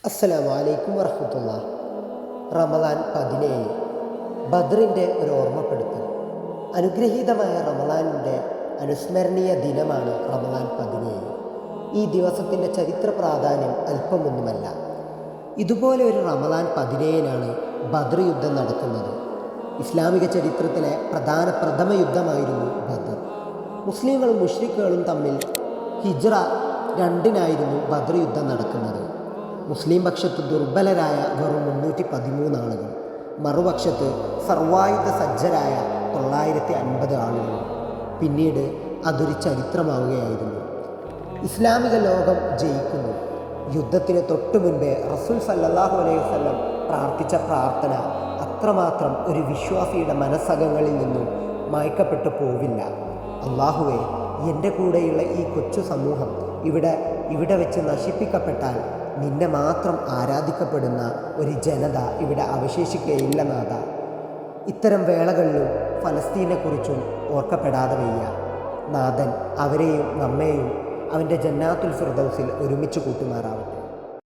അസ്സലാമു അലൈക്കും വറഹ്മത്തുള്ളാഹി. റമദാൻ 17 ബദ്റിൻ്റെ ഒരു ഓർമ്മപ്പെടുത്തൽ. അനുഗ്രഹീതമായ റമദാനിൻ്റെ അനുസ്മരണീയ ദിനമാണ് റമദാൻ 17. ഈ ദിവസത്തിൻ്റെ ചരിത്ര പ്രാധാന്യം അല്പമൊന്നുമല്ല. ഇതുപോലെ ഒരു റമദാൻ 17-നാണ് ബദ്ർ യുദ്ധം നടക്കുന്നത്. ഇസ്ലാമിക ചരിത്രത്തിലെ പ്രഥമ യുദ്ധമായിരുന്നു ബദ്ർ. മുസ്ലിങ്ങളും മുശ്രിക്കുകളും തമ്മിൽ ഹിജ്റ 2-നായിരുന്നു ബദ്ർ യുദ്ധം നടക്കുന്നത്. മുസ്ലിം പക്ഷത്ത് ദുർബലരായ വെറും 313 ആളുകൾ, മറുപക്ഷത്ത് സർവായുധ സജ്ജരായ 950 ആളുകൾ. പിന്നീട് അതൊരു ചരിത്രമാവുകയായിരുന്നു. ഇസ്ലാമിക ലോകം ജയിക്കുന്നു. യുദ്ധത്തിന് തൊട്ടു മുൻപേ റസൂൽ സല്ലല്ലാഹു അലൈഹി വസല്ലം പ്രാർത്ഥിച്ച പ്രാർത്ഥന അത്രമാത്രം ഒരു വിശ്വാസിയുടെ മനസ്സകങ്ങളിൽ നിന്നും മായ്ക്കപ്പെട്ടു പോവില്ല. അല്ലാഹുവേ, എൻ്റെ കൂടെയുള്ള ഈ കൊച്ചു സമൂഹം ഇവിടെ വെച്ച് നശിപ്പിക്കപ്പെട്ടാൽ നിന്നെ മാത്രം ആരാധിക്കപ്പെടുന്ന ഒരു ജനത ഇവിടെ അവശേഷിക്കുകയില്ല നാഥ. ഇത്തരം വേളകളിലും ഫലസ്തീനെക്കുറിച്ചും ഓർക്കപ്പെടാതെ വയ്യ. നാഥൻ അവരെയും നമ്മെയും അവൻ്റെ ജന്നാത്തുൽ ഫിർദൗസിൽ ഒരുമിച്ച് കൂട്ടുമാറാവട്ടെ.